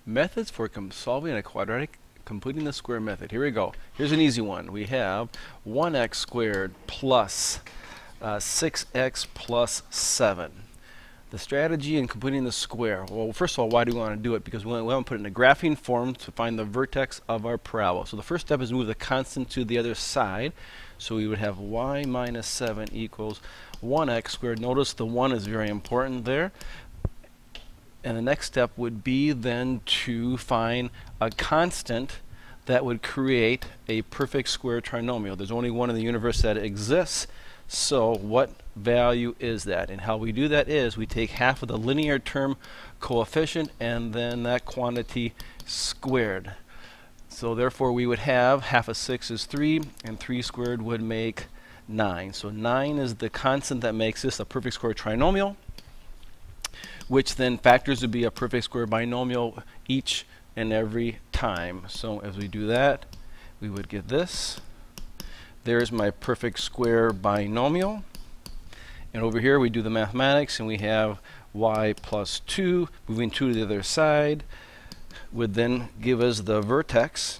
Methods for solving a quadratic completing the square method. Here we go. Here's an easy one. We have 1x squared plus 6x plus 7. The strategy in completing the square. Well, first of all, why do we want to do it? Because we want to put it in a graphing form to find the vertex of our parabola. So the first step is move the constant to the other side. So we would have y minus 7 equals 1x squared. Notice the 1 is very important there. And the next step would be then to find a constant that would create a perfect square trinomial. There's only one in the universe that exists. So what value is that? And how we do that is we take half of the linear term coefficient and then that quantity squared. So therefore we would have half of 6 is 3 and 3 squared would make 9. So 9 is the constant that makes this a perfect square trinomial, which then factors to be a perfect square binomial each and every time. So as we do that, we would get this. There's my perfect square binomial. And over here we do the mathematics and we have y plus 2, moving 2 to the other side, would then give us the vertex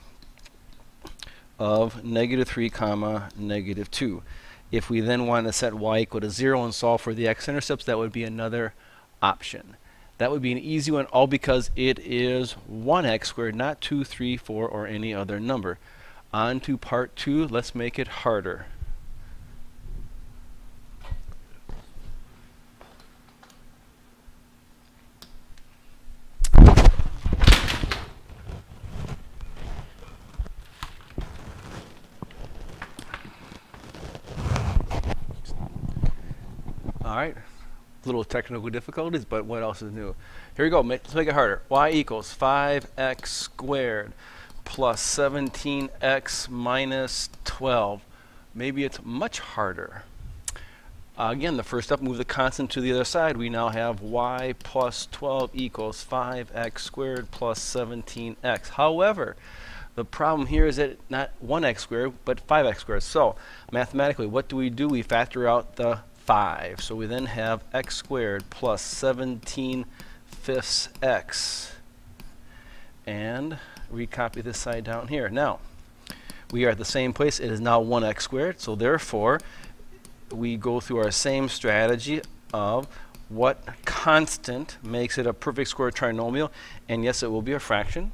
of -3 comma -2. If we then want to set y equal to 0 and solve for the x-intercepts, that would be another option. That would be an easy one, all because it is 1x squared, not 2, 3, 4, or any other number. On to part 2. Let's make it harder. All right. Little technical difficulties, but what else is new? Here we go. Let's make it harder. Y equals 5x squared plus 17x minus 12. Maybe it's much harder. Again, the first step, move the constant to the other side. We now have y plus 12 equals 5x squared plus 17x. However, the problem here is that it's not 1x squared, but 5x squared. So mathematically, what do? We factor out the 5. So we then have x squared plus 17 fifths x. And recopy this side down here. Now, we are at the same place. It is now 1x squared. So therefore, we go through our same strategy of what constant makes it a perfect square trinomial. And yes, it will be a fraction.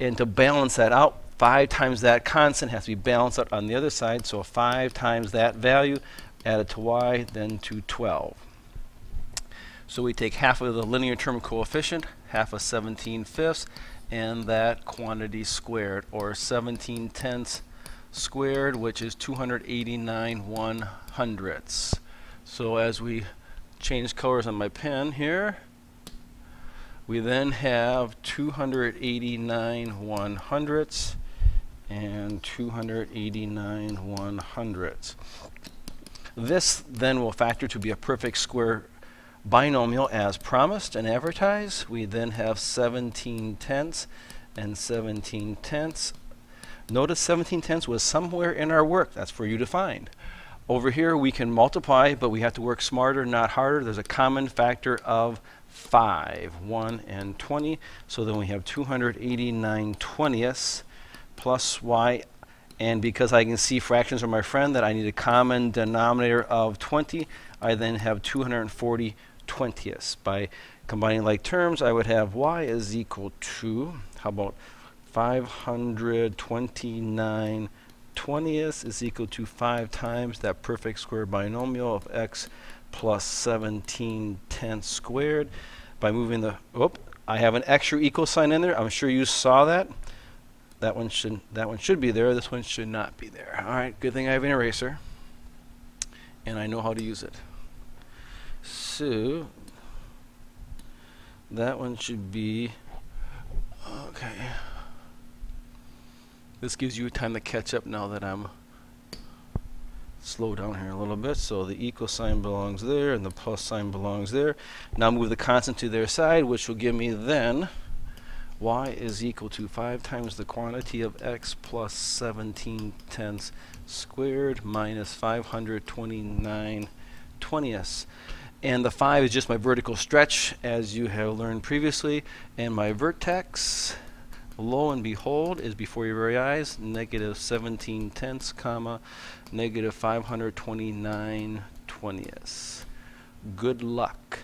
And to balance that out, 5 times that constant has to be balanced out on the other side. So 5 times that value added to y, then to 12. So we take half of the linear term coefficient, half of 17 fifths, and that quantity squared, or 17 tenths squared, which is 289 1/100ths. So as we change colors on my pen here, we then have 289 1/100ths and 289 1/100ths. This then will factor to be a perfect square binomial as promised and advertised. We then have 17 tenths and 17 tenths. Notice 17 tenths was somewhere in our work. That's for you to find. Over here we can multiply, but we have to work smarter, not harder. There's a common factor of 5, 1 and 20. So then we have 289 20ths plus y. And because I can see fractions from my friend that I need a common denominator of 20, I then have 240 20ths. By combining like terms, I would have y is equal to, how about 529 20ths is equal to 5 times that perfect square binomial of x plus 17 tenths squared. By moving the, I have an extra equal sign in there. I'm sure you saw that. That one should be there. This one should not be there. All right, good thing I have an eraser and I know how to use it. So that one should be okay. This gives you time to catch up now that I'm slow down here a little bit. So the equal sign belongs there and the plus sign belongs there. Now move the constant to their side, which will give me then y is equal to 5 times the quantity of x plus 17 tenths squared minus 529 20ths. And the 5 is just my vertical stretch, as you have learned previously. And my vertex, lo and behold, is before your very eyes, negative 17 tenths, comma, negative 529 twentieths. Good luck.